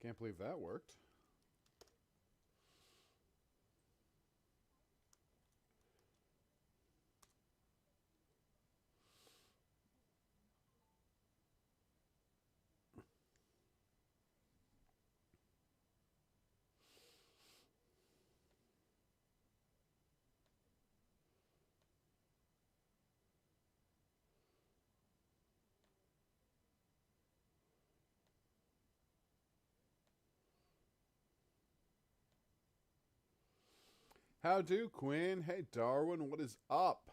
Can't believe that worked. How do, Quinn? Hey, Darwin, what is up?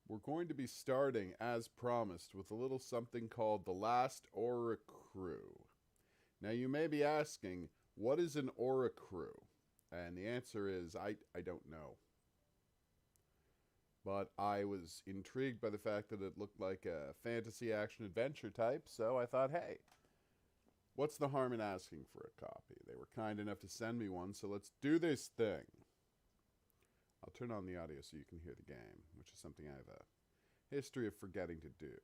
We're going to be starting, as promised, with a little something called the last Oricru. Now, you may be asking, what is an Oricru? And the answer is, I don't know. But I was intrigued by the fact that it looked like a fantasy action-adventure type, so I thought, hey, what's the harm in asking for a copy? They were kind enough to send me one, so let's do this thing. I'll turn on the audio so you can hear the game, which is something I have a history of forgetting to do.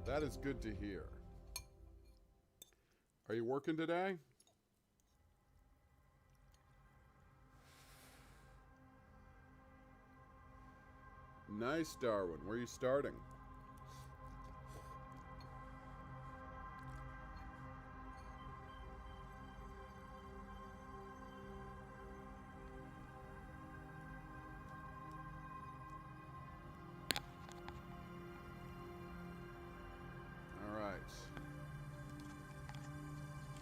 That is good to hear. Are you working today? Nice, Darwin. Where are you starting? All right.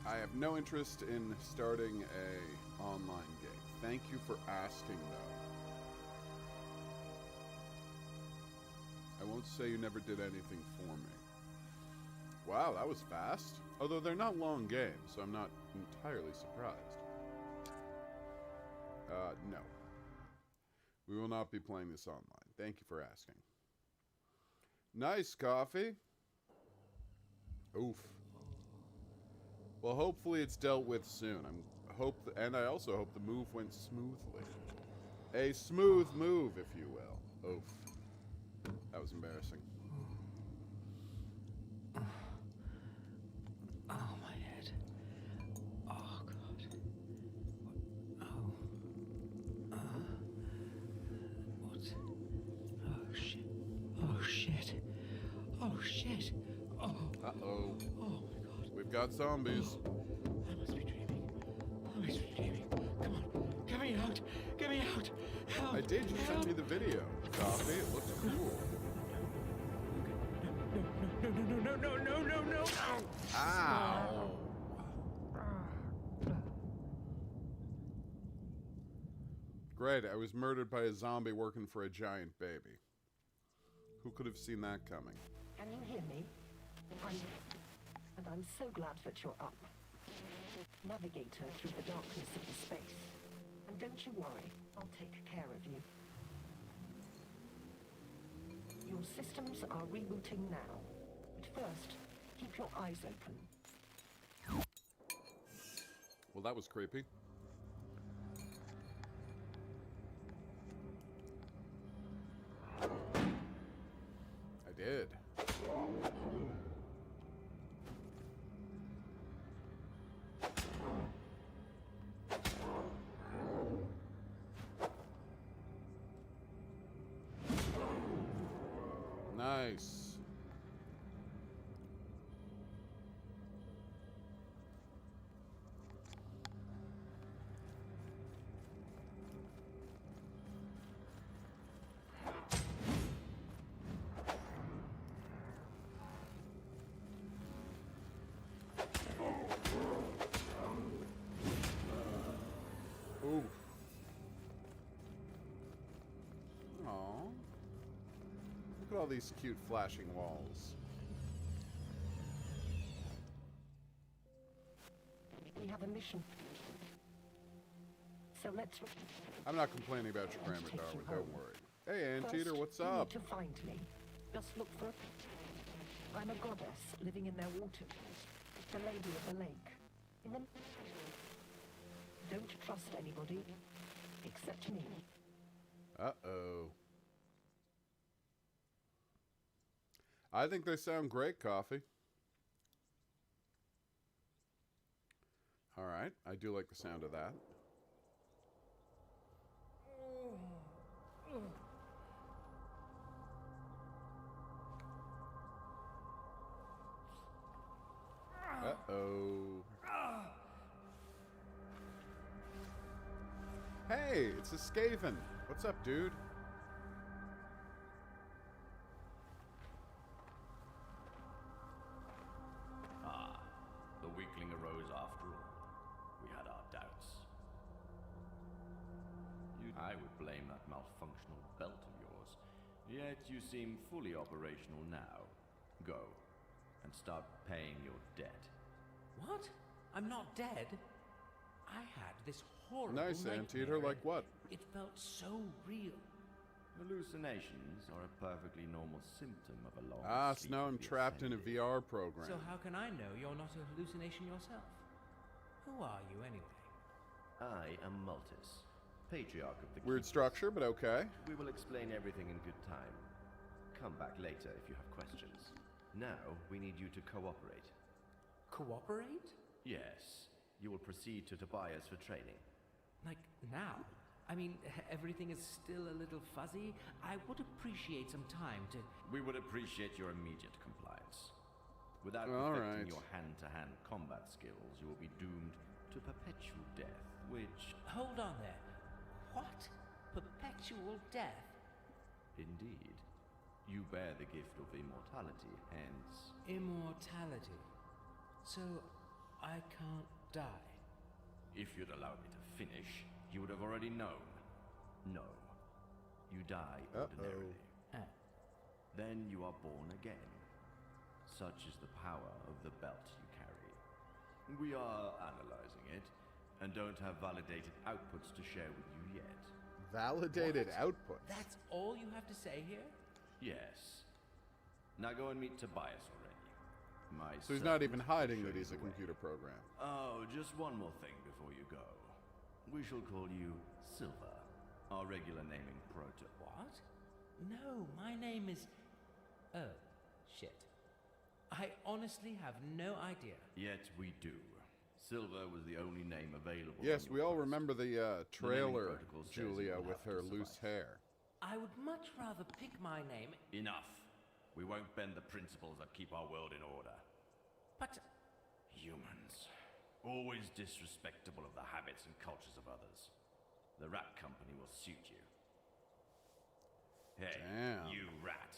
I have no interest in starting a online game. Thank you for asking, though. I won't say you never did anything for me. Wow, that was fast. Although they're not long games, so I'm not entirely surprised. No. We will not be playing this online. Thank you for asking. Nice coffee. Oof. Well, hopefully it's dealt with soon. And I also hope the move went smoothly. A smooth move, if you will. Oof. That was embarrassing. Oh, my head. Oh, God. Oh. What? Oh, shit. Oh, shit. Oh, shit. Oh. Uh-oh. Oh, my God. We've got zombies. I must be dreaming. I must be dreaming. Come on. Get me out. Get me out. Help. I did. You sent me the video. Coffee. It looks cool. No. Ow. Great. I was murdered by a zombie working for a giant baby. Who could have seen that coming? Can you hear me? I'm so glad that you're up. Navigator through the darkness of the space. And don't you worry, I'll take care of you. Your systems are rebooting now. But first, keep your eyes open. Well, that was creepy. I did. Nice. Ooh. Aw. Look at all these cute flashing walls. We have a mission. So let's... I'm not complaining about your grammar, Darwin. Don't worry. Hey, Anteater, what's you up? need to find me. Just look for... I'm a goddess living in their water. The Lady of the Lake. In the... don't trust anybody. Except me. Uh-oh. I think they sound great, Coffee. All right, I do like the sound of that. Uh-oh. Hey, it's a Skaven. What's up, dude? Ah, the weakling arose after all. We had our doubts. I would blame that malfunctional belt of yours. Yet you seem fully operational now. Go, and start paying your debt. What? I'm not dead. I had this horrible Nice, nightmare. Anteater. Like what? It felt so real. Hallucinations are a perfectly normal symptom of a long Ah, sleep so now of I'm the trapped in a ascended. VR program. So how can I know you're not a hallucination yourself? Who are you anyway? I am Multis, patriarch of the Weird Keepers. structure, but okay. We will explain everything in good time. Come back later if you have questions. Now, we need you to cooperate. Cooperate? Yes, you will proceed to Tobias for training. Like now? I mean, everything is still a little fuzzy. I would appreciate some time to... We would appreciate your immediate compliance. Without All perfecting right. your hand-to-hand combat skills, you will be doomed to perpetual death, which, Hold on there. What? Perpetual death? indeed, you bear the gift of immortality, hence... Immortality. So, I can't die. If you'd allowed me to finish, you would have already known. No. You die ordinarily. Ah. Then you are born again. Such is the power of the belt you carry. We are analyzing it, and don't have validated outputs to share with you yet. Validated What? output. That's all you have to say here? Yes. Now go and meet Tobias already. My So he's not servant even will hiding show that he's you a the way. computer program. Oh, just one more thing before you go. We shall call you Silver, our regular naming proto. What? No, my name is... Oh, shit. I honestly have no idea. Yet we do. Silver was the only name available. Yes, on we your all post. remember the naming trailer, protocol says Julia, you will with have her to loose survive. hair. I would much rather pick my name... Enough. We won't bend the principles that keep our world in order. But... Humans. Always disrespectful of the habits and cultures of others. The rat company will suit you. Hey, Damn. you rat.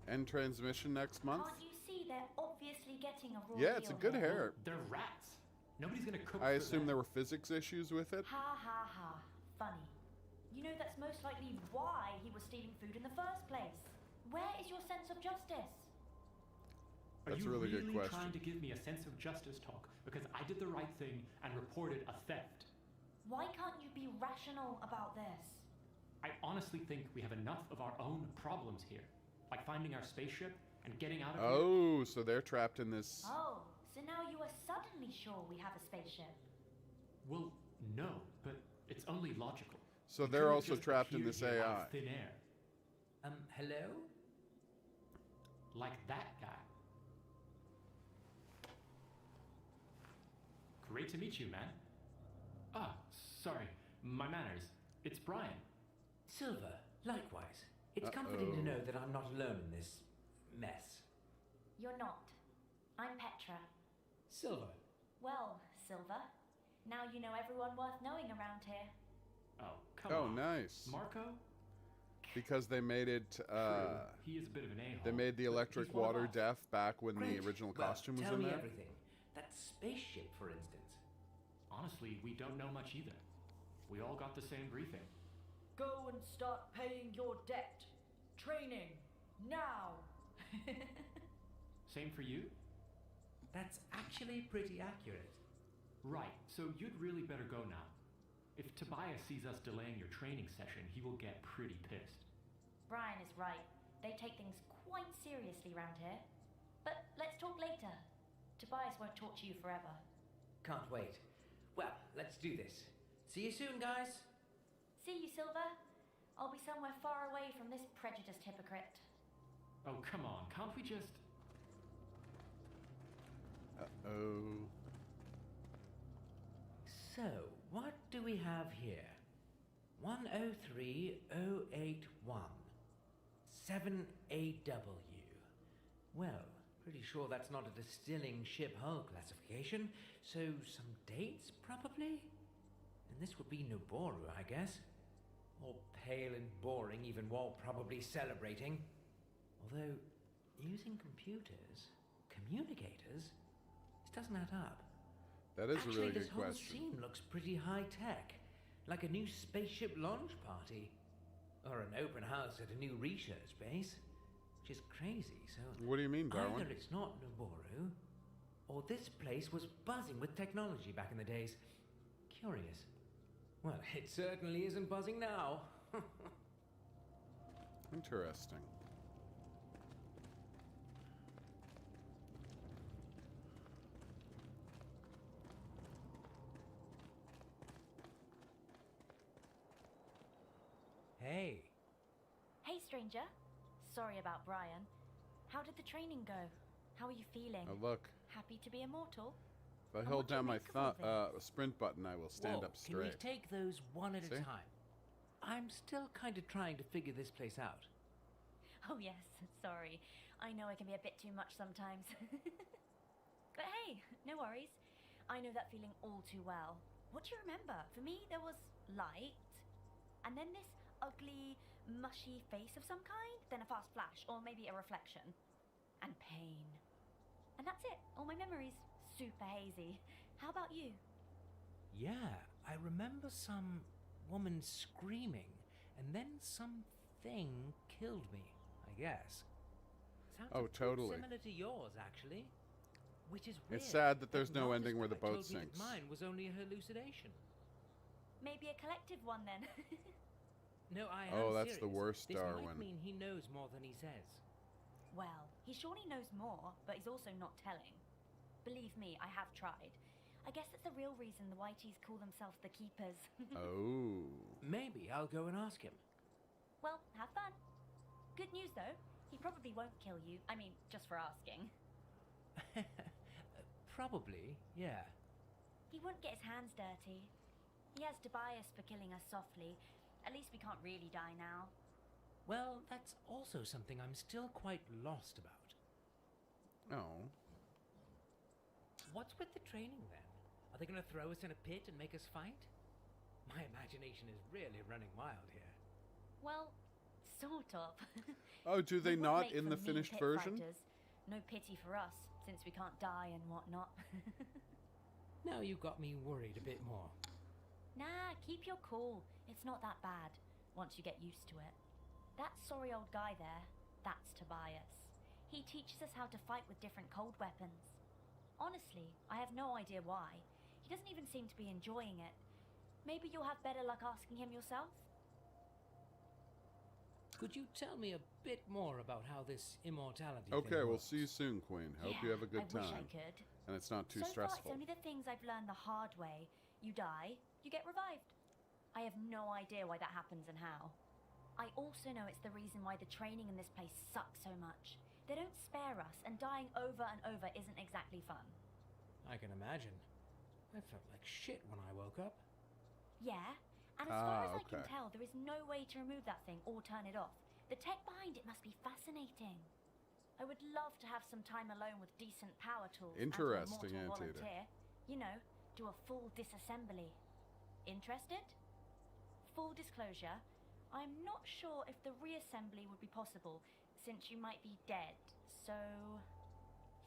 End transmission next month? Can't you see they're obviously getting a raw Yeah, it's a deal good here? hair. They're rats. Nobody's gonna cook I for assume them. there were physics issues with it. Ha ha ha. Funny. You know that's most likely why he was stealing food in the first place. Where is your sense of justice? Are That's you a really good question. trying to give me a sense of justice talk because I did the right thing and reported a theft? Why can't you be rational about this? I honestly think we have enough of our own problems here, like finding our spaceship and getting out of here. Oh, so they're trapped in this. Oh, so now you are suddenly sure we have a spaceship. Well, no, but it's only logical. So We they're couldn't also just trapped in appear this here out AI. of thin air, hello? like that guy. Great to meet you, man. Ah, sorry, my manners. It's Brian. Silver, likewise. It's comforting to Uh-oh. know that I'm not alone in this... mess. You're not. I'm Petra. Silver. Well, Silver, now you know everyone worth knowing around here. Oh, come Oh, on. nice. Marco? Because they made it. True. He is a bit of an a-hole. They made the but electric he's one of water us. deaf back when Great. the original Well, costume was tell in me there. everything. That spaceship, for instance. Honestly, we don't know much either. We all got the same briefing. Go and start paying your debt. Training. Now! Same for you? That's actually pretty accurate. Right, so you'd really better go now. If Tobias sees us delaying your training session, he will get pretty pissed. Brian is right. They take things quite seriously round here. But let's talk later. Tobias won't talk to you forever. Can't wait. Well, let's do this. See you soon, guys. See you, Silver. I'll be somewhere far away from this prejudiced hypocrite. Oh, come on, can't we just... Uh-oh. So, what do we have here? 103081. 7AW. Well, pretty sure that's not a distilling ship hull classification, so some dates, probably? And this would be Noboru, I guess. All pale and boring, even while probably celebrating. Although, using computers, communicators, this doesn't add up. That is Actually, a really this good whole question. scene looks pretty high-tech. Like a new spaceship launch party. Or an open house at a new research base. Which is crazy, so... What do you mean, Darwin? Either it's not Noboru, or this place was buzzing with technology back in the days. Curious. Well, it certainly isn't buzzing now. Interesting. Hey. Hey, stranger. Sorry about Brian. How did the training go? How are you feeling? Oh, look. Happy to be immortal? If I And hold what do you down my make of all this? sprint button, I will stand Whoa, up straight. Can we take those one at See? a time? I'm still kind of trying to figure this place out. Oh, yes. Sorry. I know I can be a bit too much sometimes. But hey, no worries. I know that feeling all too well. What do you remember? For me, there was light, and then this ugly, mushy face of some kind, then a fast flash, or maybe a reflection. And pain. And that's it. All my memories. Super hazy. How about you? Yeah, I remember some woman screaming, and then something killed me, I guess. Sounds Oh, a bit totally. similar to yours, actually. Which is weird. It's sad that there's no Marcus ending where the White boat told me that sinks. mine was only a hallucination. Maybe a collective one then. No, I am Oh, that's the serious. worst, This Darwin. might mean he knows more than he says. Well, he surely knows more, but he's also not telling. Believe me, I have tried. I guess that's the real reason the Whiteys call themselves the Keepers. Oh. Maybe I'll go and ask him. Well, have fun. Good news though, he probably won't kill you. I mean, just for asking. Probably, yeah. He wouldn't get his hands dirty. He has Tobias for killing us softly. At least we can't really die now. Well, that's also something I'm still quite lost about. Oh. What's with the training then? Are they going to throw us in a pit and make us fight? My imagination is really running wild here. Well, sort of. Oh, do they We would not make in for the mean finished pit version? fighters. No pity for us, since we can't die and whatnot. Now you got me worried a bit more. Nah, keep your cool. It's not that bad, once you get used to it. That sorry old guy there, that's Tobias. He teaches us how to fight with different cold weapons. Honestly, I have no idea why. He doesn't even seem to be enjoying it. Maybe you'll have better luck asking him yourself? Could you tell me a bit more about how this immortality Okay, thing we'll works? see you soon, Queen. Hope you have a good I wish time. I could. And it's not too So stressful. far, it's only the things I've learned the hard way. You die, you get revived. I have no idea why that happens and how. I also know it's the reason why the training in this place sucks so much. They don't spare us, and dying over and over isn't exactly fun. I can imagine. I felt like shit when I woke up. Yeah, and as far as I can okay. tell, there is no way to remove that thing or turn it off. The tech behind it must be fascinating. I would love to have some time alone with decent power tools. Interesting, and an immortal Anteater. volunteer. You know, do a full disassembly. Interested? Full disclosure, I'm not sure if the reassembly would be possible, since you might be dead, so...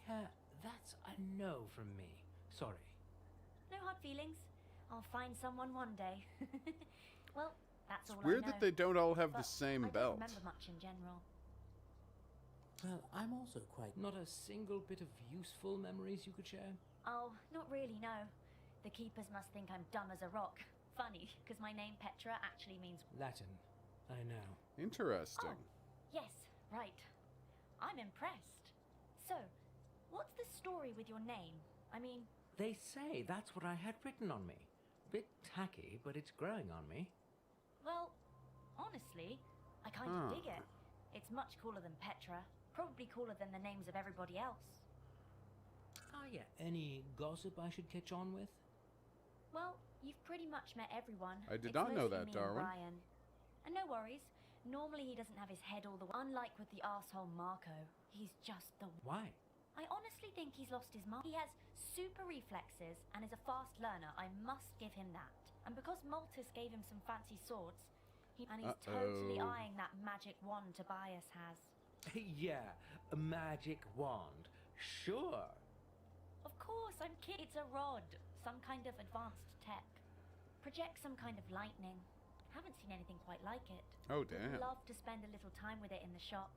Yeah, that's a no from me. Sorry. No hard feelings. I'll find someone one day. Well, that's It's all weird I know. that they don't all have the But same I belt. don't remember much in general. Well, I'm also quite... Not a single bit of useful memories you could share? Oh, not really, no. The keepers must think I'm dumb as a rock. Funny, because my name Petra actually means... Latin. I know. Interesting. Oh, yes, right. I'm impressed. So, what's the story with your name? I mean... They say that's what I had written on me. Bit tacky, but it's growing on me. Well, honestly, I kind of dig it. It's much cooler than Petra. Probably cooler than the names of everybody else. Ah, yeah. Any gossip I should catch on with? Well, you've pretty much met everyone. I did It's not know mostly that, me and Darwin. Brian. And no worries. Normally he doesn't have his head all the way. Unlike with the arsehole Marco, he's just the... Why? I honestly think he's lost his mind. He has super reflexes and is a fast learner. I must give him that. And because Maltus gave him some fancy swords, he's totally eyeing that magic wand Tobias has. Yeah, a magic wand. Sure. Of course, I'm kidding. It's a rod. Some kind of advanced tech. Projects some kind of lightning. Haven't seen anything quite like it. Oh, Would damn. love to spend a little time with it in the shop.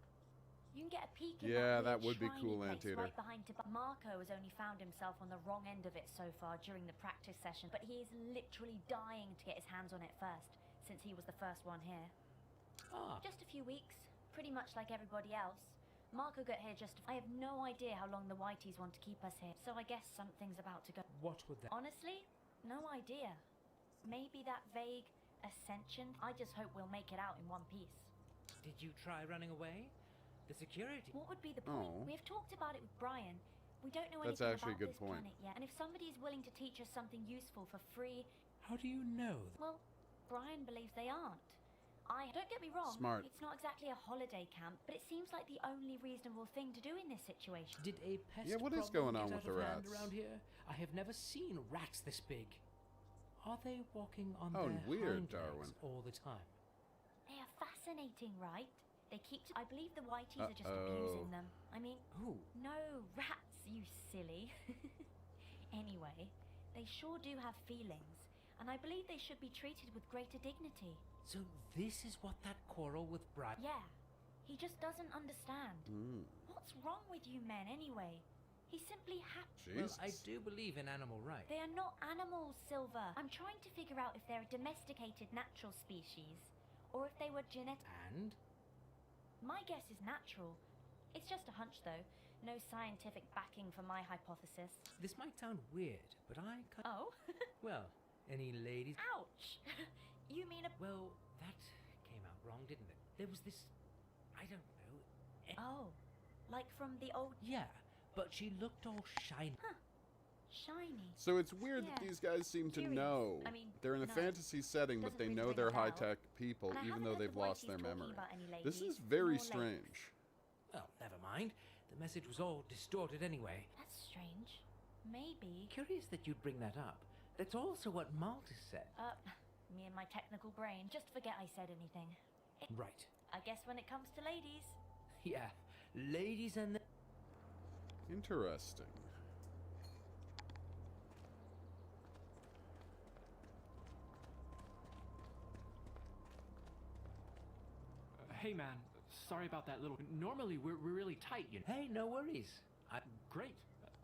You can get a peek in Yeah, that that would be weird cool, shriny place Anteater. right behind Marco has only found himself on the wrong end of it so far during the practice session, but he is literally dying to get his hands on it first, since he was the first one here. Ah, Just a few weeks, pretty much like everybody else. Marco got here I have no idea how long the Whiteys want to keep us here, so I guess something's about to go. what would that... Honestly, no idea. Maybe that vague ascension. I just hope we'll make it out in one piece. Did you try running away? The security... What would be the point? Oh. We have talked about it with Brian. We don't know That's anything actually about a good this point. planet yet. And if somebody is willing to teach us something useful for free, How do you know? well, Brian believes they aren't. Don't get me wrong. Smart. It's not exactly a holiday camp, but it seems like the only reasonable thing to do in this situation. Did a pest Yeah, what is problem going on get with out the of hand rats? around here? I have never seen rats this big. Are they walking on Oh, their weird, hind Darwin. legs all the time? They are fascinating, right? They I believe the Whiteys are just abusing them. I mean, Who? no rats, you silly. Anyway, they sure do have feelings, and I believe they should be treated with greater dignity. So this is what that quarrel with Brian... Yeah, he just doesn't understand. What's wrong with you men anyway? He's simply happy. Well, Jesus. I do believe in animal rights. They are not animals, Silver. I'm trying to figure out if they're a domesticated natural species, or if they were genetic. And? My guess is natural. It's just a hunch, though. No scientific backing for my hypothesis. This might sound weird, but I... Oh? Well, any ladies... Ouch! You mean a... Well, that came out wrong, didn't it? There was this... I don't know... Oh, like from the old... Yeah, but she looked all shiny. Huh. Shiny. So it's weird that Yeah. these guys seem to Curious. know. I mean, They're in a no. fantasy setting, but Doesn't they really know ring they're a bell. high-tech people, And I even haven't though heard they've the lost Whiteys their talking memory. about any This ladies, is very nor lakes. strange. Well, never mind. The message was all distorted anyway. That's strange. Maybe... Curious that you'd bring that up. That's also what Maltus said. Me and my technical brain. Just forget I said anything. Right. I guess when it comes to ladies... Yeah, ladies and the... Interesting. Hey, man. Sorry about that little... Normally, we're really tight, you know. Hey, no worries. Great.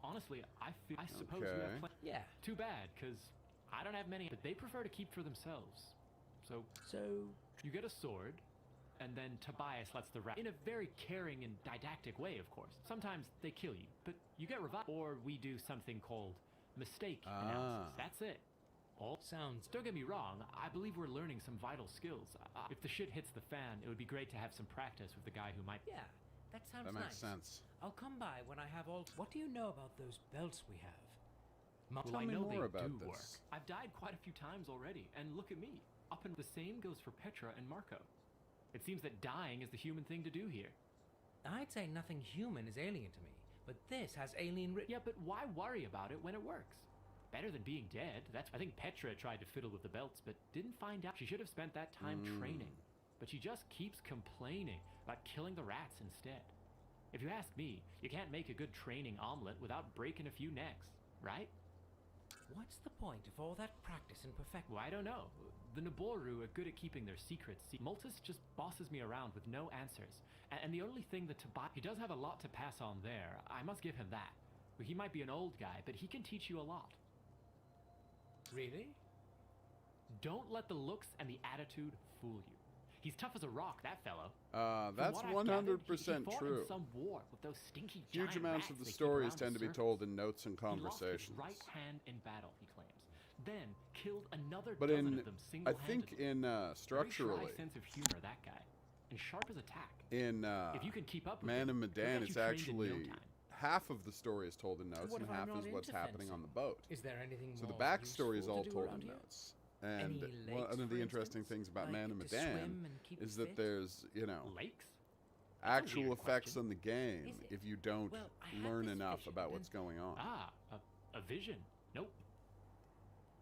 Honestly, I suppose you Okay. have Yeah. Too bad, because I don't have many, but they prefer to keep for themselves. So, So... you get a sword, and then Tobias lets the rat... In a very caring and didactic way, of course. Sometimes they kill you, but you get revived. Or we do something called mistake analysis. That's it. All sounds... Don't get me wrong, I believe we're learning some vital skills. If the shit hits the fan, it would be great to have some practice with the guy who might... Yeah, that sounds That makes nice. sense. I'll come by when I have all... What do you know about those belts we have? Tell I me know more they about do this. work. I've died quite a few times already, and look at me. Up and the same goes for Petra and Marco. It seems that dying is the human thing to do here. I'd say nothing human is alien to me, but this has alien Yeah, but why worry about it when it works? Better than being dead. I think Petra tried to fiddle with the belts, but didn't find out. She should have spent that time training. But she just keeps complaining about killing the rats instead. If you ask me, you can't make a good training omelet without breaking a few necks, right? What's the point of all that practice and perfection? Well, I don't know. The Naboru are good at keeping their secrets. Multus just bosses me around with no answers. And the only thing that Tobias... He does have a lot to pass on there. I must give him that. He might be an old guy, but he can teach you a lot. Really? Don't let the looks and the attitude fool you. He's tough as a rock, that fellow. That's From what I've gathered, 100% he fought true. in some war with those stinky Huge giant amounts rats of the they keep stories around tend to the be surface. told in notes and He lost his conversations. right hand in battle, he claims. Then killed another But dozen in, of them I single-handedly. think in structurally, Very dry sense of humor, that guy, and sharp as a tack. in If you can keep up with Man him, and he'll get Medan, you it's trained in actually no time. half of the story is told in notes What and if I'm half not is what's into happening on fencing? the boat. Is there anything So the more backstory is useful all to do told around in here? notes. And Any one lakes, of the for interesting instance? things about Like Man and to Medan swim and keep is fit? that there's, you know, Lakes? actual weird effects question. on the game Is it? if you don't Well, I had learn this enough vision, about and- what's going on. Ah, a vision. Nope.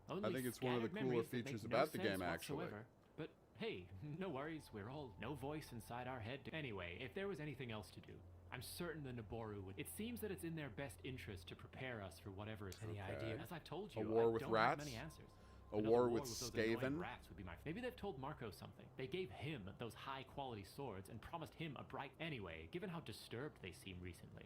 I Only think it's one of the scattered cooler memories that make features no about the sense game, actually. whatsoever. But hey, no worries. We're all no voice inside our head. Anyway, if there was anything else to do, I'm certain the Naboru would. It seems that it's in their best interest to prepare us for whatever is. Any Okay. idea? As I've told A you, war I with don't rats? have many answers. A Another war with those annoying Skaven? rats would be my. Maybe they've told Marco something. They gave him those high-quality swords and promised him a bright. Anyway, given how disturbed they seem recently,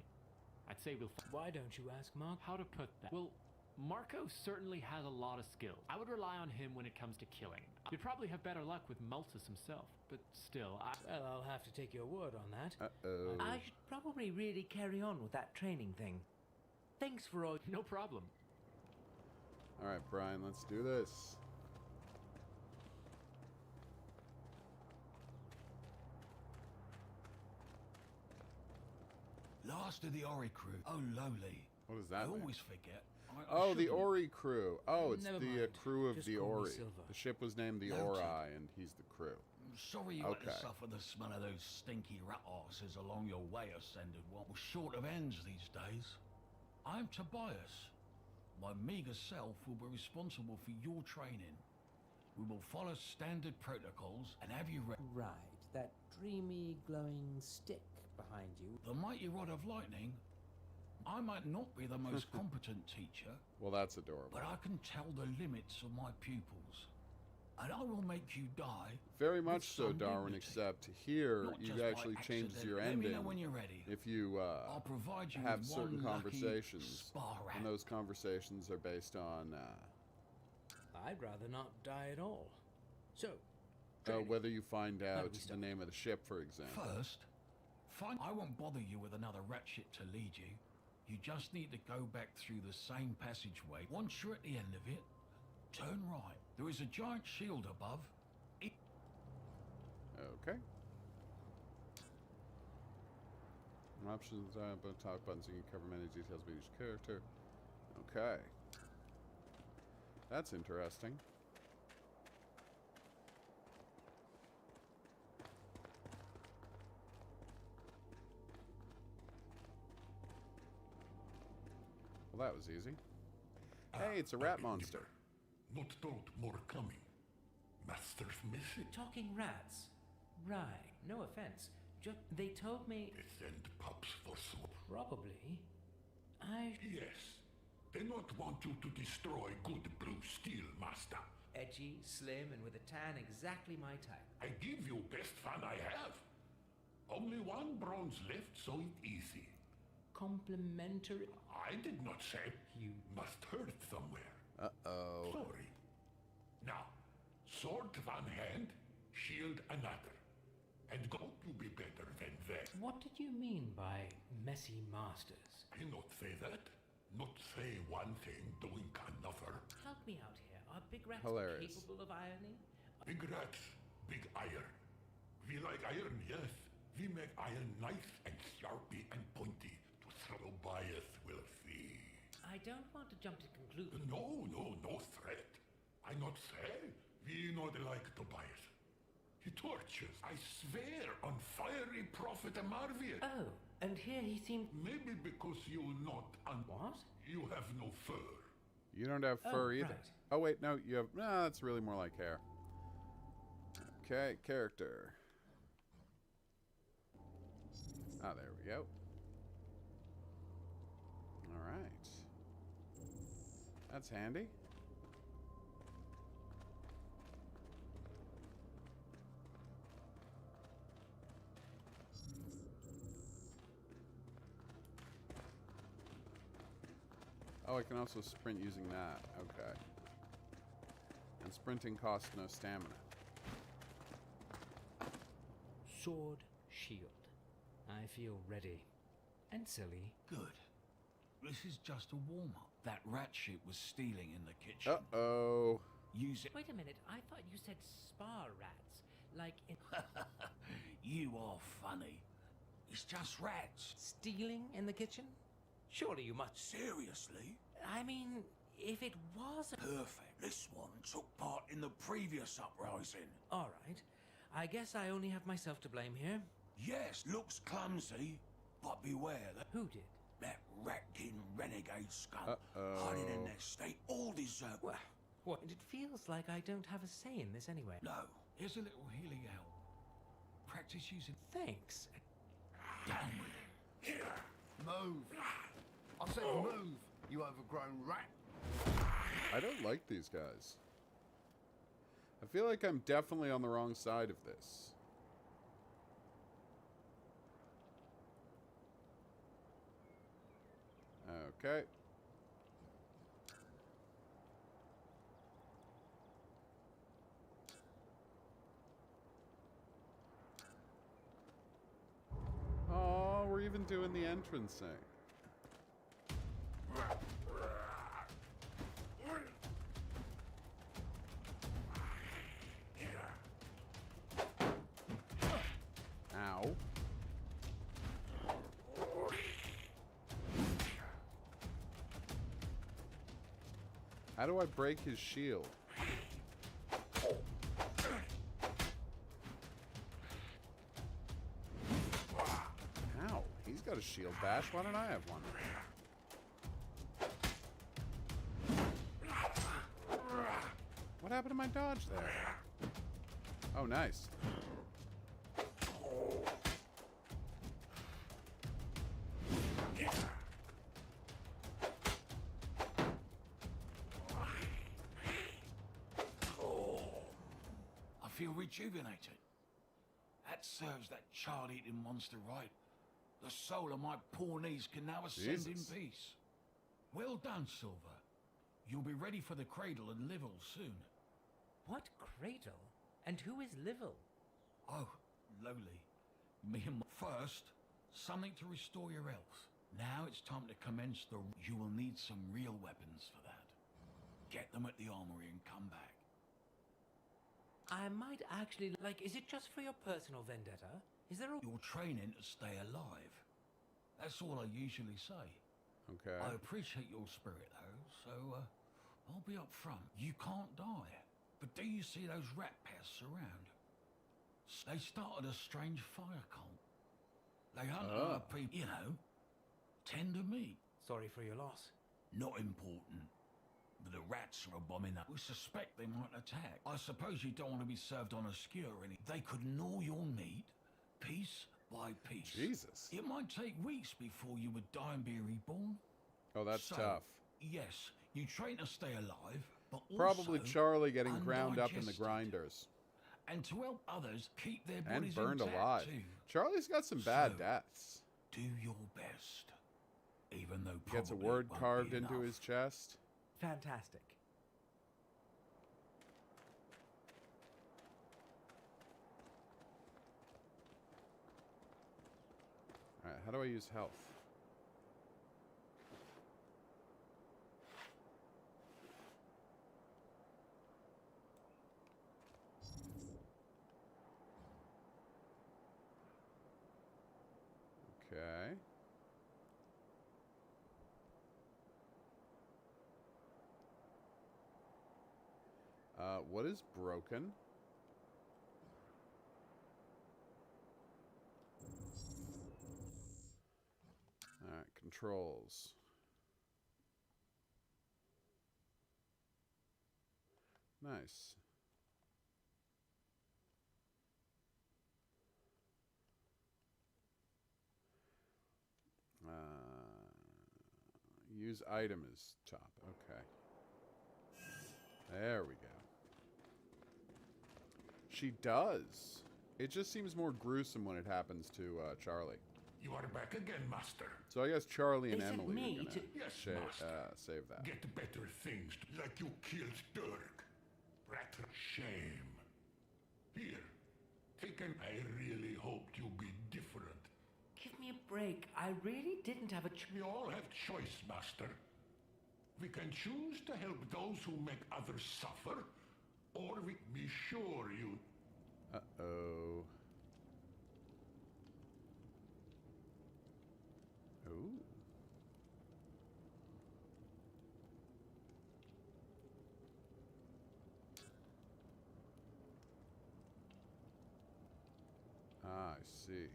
I'd say we'll. Why don't you ask Mark? How to put that? Well, Marco certainly has a lot of skills. I would rely on him when it comes to killing. You'd probably have better luck with Multus himself, but still, Well, I'll have to take your word on that. Uh-oh. I should probably really carry on with that training thing. Thanks for all... no problem. All right, Brian, let's do this. Last of the Oricru. Oh, lowly. What does I that mean? always forget. I Oh, the shouldn't. Oricru. Oh, it's Never the mind. crew of Just the call me Ori. Silver. The ship was named the Noted. Ori, and he's the crew. Sorry you had to Okay. suffer the smell of those stinky rat arses along your way, Ascended One. We're short of ends these days. I'm Tobias. My meager self will be responsible for your training. We will follow standard protocols and have you ready. Right, that dreamy, glowing stick behind you. The mighty rod of lightning. I might not be the most competent teacher, Well, that's adorable. but I can tell the limits of my pupils. And I will make you die. Very with much so, some Darwin, dignity. except here Not you just by actually changes accident. your Let me ending know when you're ready. if you I'll provide you have with certain one lucky conversations. spar rat. And those conversations are based on I'd rather not die at all. So, training. whether you find How do out we the start? name of the ship, for example. First, I won't bother you with another rat ship to lead you. You just need to go back through the same passageway. Once you're at the end of it, turn right. There is a giant shield above. Okay. Options but talk buttons, you can cover many details about each character. Okay. That's interesting. Well, that was easy. Hey, it's a rat monster. Not told more coming. Master's missing. Talking rats. Right, no offense. Just, they told me... They send pups for soup. Probably. I... Yes. They not want you to destroy good blue steel, Master. Edgy, slim, and with a tan exactly my type. I give you best fun I have. Only one bronze left, so it easy. Complimentary... I did not say. You... Must heard somewhere. Uh-oh. Sorry. Now, sword one hand, shield another. And go to be better than that. What did you mean by messy masters? I not say that. Not say one thing, doing another. Help me out here. Are big rats Hilarious. capable of ironing? Big rats, big iron. We like iron, yes. We make iron nice and sharpy and pointy to throw bias will see. I don't want to jump to conclusions. No threat. I not say we not like Tobias. He tortures, I swear, on fiery prophet Amarvian. Oh, and here he seemed... Maybe because you not What? You have no fur. You don't have Oh, fur either. right. Oh, wait, no, you have... No, that's really more like hair. Okay, character. Ah, there we go. All right. That's handy. Oh, I can also sprint using that. Okay. And sprinting costs no stamina. Sword, shield. I feel ready. And silly. Good. This is just a warm-up. That rat shit was stealing in the kitchen. Uh-oh. Use it. Wait a minute, I thought you said spa rats. Like in... You are funny. It's just rats. Stealing in the kitchen? Surely you must... Seriously? I mean, if it was... Perfect. This one took part in the previous uprising. All right. I guess I only have myself to blame here. Yes, looks clumsy, but beware that Who did? that rat-kin renegade scum hiding in their state all deserve. Well, what? It feels like I don't have a say in this anyway. No, here's a little healing help. Practice using. Thanks. Down with it. Move! I said move, you overgrown rat. I don't like these guys. I feel like I'm definitely on the wrong side of this. Okay. Oh, we're even doing the entrance thing. Ow. How do I break his shield? Ow. He's got a shield bash. Why don't I have one? What happened to my dodge there? Oh, nice. I feel rejuvenated. That serves that child-eating monster right. The soul of my poor knees can now ascend in Jesus. peace. Well done, Silver. You'll be ready for the cradle and Livel soon. What cradle? And who is Livel? Oh, lowly. Me and first, something to restore your health. Now it's time to commence the... You will need some real weapons for that. Get them at the armory and come back. I might actually... Like, is it just for your personal vendetta? Is there a... You're training to stay alive. That's all I usually say. Okay. I appreciate your spirit, though, so I'll be up front. You can't die. But do you see those rat pests around? They started a strange fire cult. They hunt other people, you know, tender meat. Sorry for your loss. Not important. But the rats are abominable. We suspect they might attack. I suppose you don't want to be served on a skewer or anything. They could gnaw your meat, piece by piece. Jesus. It might take weeks before you would die and be reborn. Oh, that's So, tough. Yes, you train to stay alive, but Probably also Charlie getting ground up in the undigested. grinders. And to help others keep their And bodies burned intact alive. too. Charlie's got some bad So, deaths. Do your best. Even though Gets a probably word it won't carved be into enough. his chest. Fantastic. Alright, how do I use health? Okay. What is broken? Alright, controls. Nice. Use item is top. Okay. There we go. She does. It just seems more gruesome when it happens to Charlie. You are back again, Master. So I guess Charlie and They sent Emily me are gonna to- Yes, save that. Get better things, like you killed Dirk. Rather shame. Here, take an... I really hoped you'd be different. Give me a break. I really didn't have a We all have choice, Master. We can choose to help those who make others suffer, or we be sure you... Uh-oh. Ooh. Ah, I see.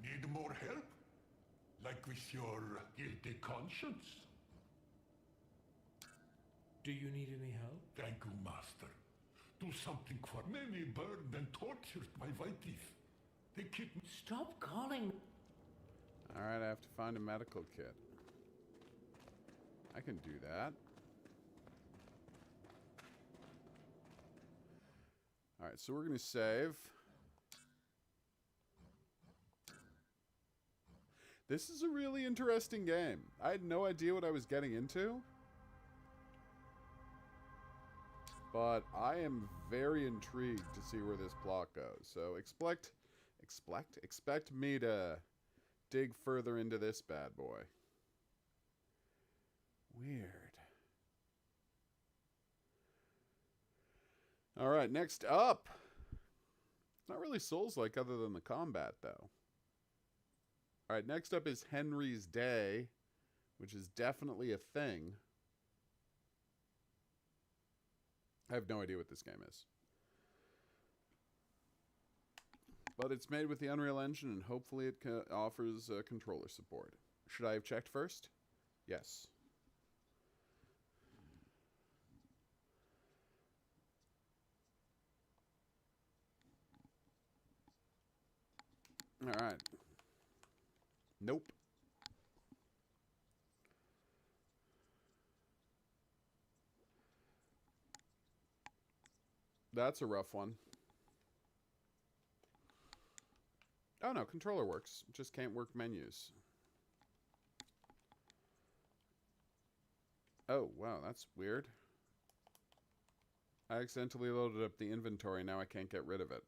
Need more help? Like with your guilty conscience? Do you need any help? Thank you, Master. Do something for many burned and tortured by Whiteys. They keep me... Stop calling. Alright, I have to find a medical kit. I can do that. Alright, so we're going to save. This is a really interesting game. I had no idea what I was getting into. But I am very intrigued to see where this plot goes. So expect me to dig further into this bad boy. Weird. All right, next up. It's not really Souls-like other than the combat, though. All right, next up is Henry's Day, which is definitely a thing. I have no idea what this game is. But it's made with the Unreal Engine, and hopefully it offers controller support. Should I have checked first? Yes. All right. Nope. That's a rough one. Oh no, controller works. Just can't work menus. Oh, wow, that's weird. I accidentally loaded up the inventory, now I can't get rid of it.